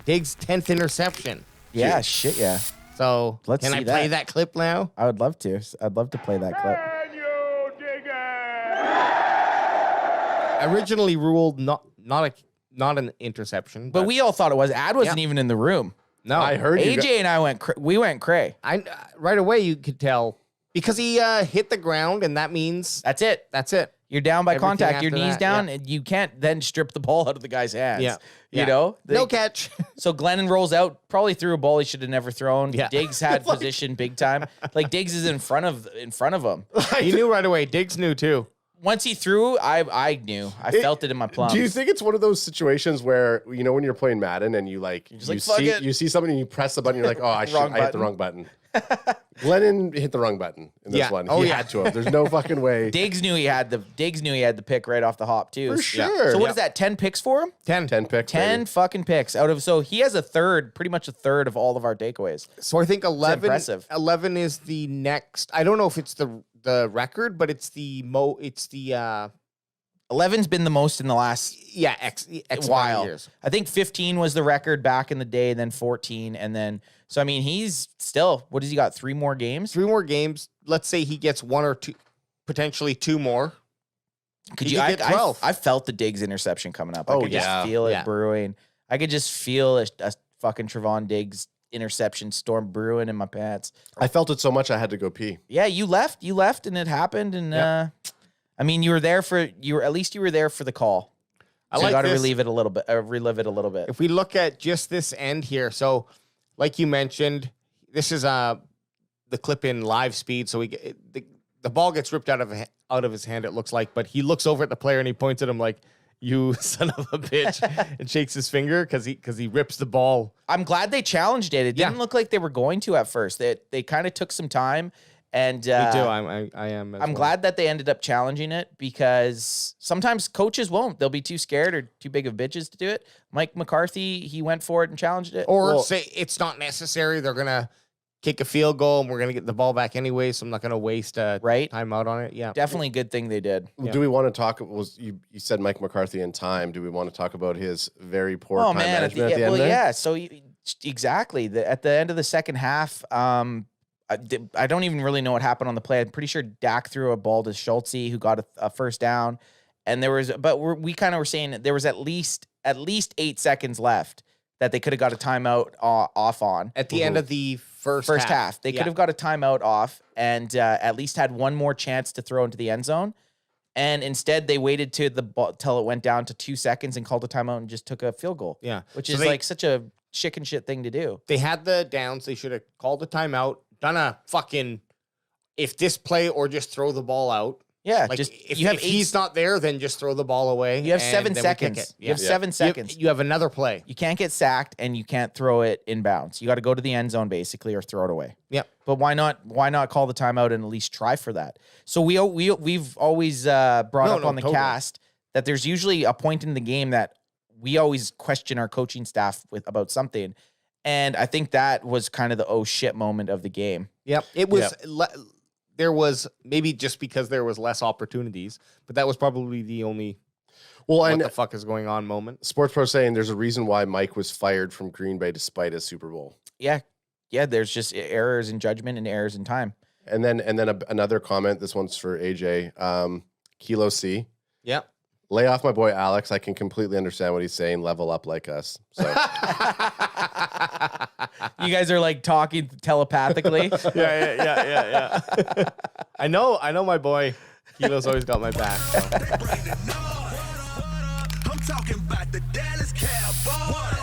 Diggs' 10th interception. Yeah, shit, yeah. So Let's can I see play that. that clip now? I would love to. I'd love to play that clip. Originally ruled not an interception, But we all thought it was. Ad wasn't even in the room. no. I heard you. AJ and I went cray. I right away you could tell because he hit the ground, and that means That's it. that's it. You're down by Everything contact. Your after knees that, down, yeah. and you can't then strip the ball out of the guy's hands. Yeah. You Yeah. know? No catch. So Glennon rolls out, probably threw a ball he should have never thrown. Yeah. Diggs had position big time. Like Diggs is in front of him. He knew right away. Diggs knew too. Once he threw, I knew. I felt it in my plums. Do you think it's one of those situations where, you know, when you're playing Madden and you like, fuck it. you see something and you press the button, you're like, oh, I hit the wrong button. Glennon hit the wrong button in this Yeah. one. Oh, He yeah. had to have. There's no fucking way. Diggs knew he had the pick right off the hop too. For sure. So what Yeah. is that? 10 picks for him? 10. 10 pick. 10 fucking picks out of. So he has pretty much a third of all of our takeaways. So I think 11. impressive. 11 is the next. I don't know if it's the record, but it's the 11's been the most in the last X while. years. I think 15 was the record back in the day, then 14, and then so I mean he's still. What has he got? 3 more games? 3 more games. Let's say he gets 1 or 2, potentially 2 more. Could He you? could get 12. I felt the Diggs interception coming up. I Oh, could yeah. just feel it Yeah. brewing. I could just feel a fucking Trevon Diggs interception storm brewing in my pants. I felt it so much I had to go pee. Yeah, you left, and it happened, and I mean, you were there for the call. I So like you got to this. relive it a little bit. If we look at just this end here, so like you mentioned, this is the clip in live speed. So the ball gets ripped out of his hand. It looks like, but he looks over at the player and he points at him like, "You son of a bitch," and shakes his finger because he rips the ball. I'm glad they challenged it. It didn't Yeah. look like they were going to at first. They kind of took some time, and Me too. I am. As I'm well. glad that they ended up challenging it because sometimes coaches won't. They'll be too scared or too big of bitches to do it. Mike McCarthy, he went for it and challenged it. Or say it's not necessary. They're gonna kick a field goal and we're gonna get the ball back anyway. So I'm not gonna waste Right? timeout on it. Yeah. Definitely a good thing they did. Yeah. Do we want to talk? You said Mike McCarthy in time. Do we want to talk about his very poor Oh time man, management at the end well, there? yeah. So exactly at the end of the second half, I don't even really know what happened on the play. I'm pretty sure Dak threw a ball to Schultze, who got a first down, and we kind of were saying that there was at least 8 seconds left that they could have got a timeout off on At the end of the first half. They could have got a timeout off and at least had one more chance to throw into the end zone. And instead, they waited till it went down to 2 seconds and called a timeout and just took a field goal. Yeah. Which So is they- like such a chicken shit thing to do. They had the downs. They should have called a timeout, done a fucking if this play or just throw the ball out. Yeah, Like just if you have he's not there, then just throw the ball away. You have and 7 then we kick seconds. it. You have Yeah. 7 seconds. You have another play. You can't get sacked and you can't throw it inbounds. You got to go to the end zone basically or throw it away. Yep. But why not call the timeout and at least try for that? So we've always brought up on the totally. cast that there's usually a point in the game that we always question our coaching staff about something. And I think that was kind of the oh shit moment of the game. Yep. It was there was maybe just because there was less opportunities, but that was probably the only what the fuck is going on moment. Sports Pro saying there's a reason why Mike was fired from Green Bay despite his Super Bowl. Yeah. Yeah, there's just errors in judgment and errors in time. And then another comment. This one's for AJ. Kilo C. Yep. Lay off my boy Alex. I can completely understand what he's saying. Level up like us. So You guys are like talking telepathically. Yeah. I know my boy Kilo's always got my back. So. I'm talking about the Dallas Cowboys.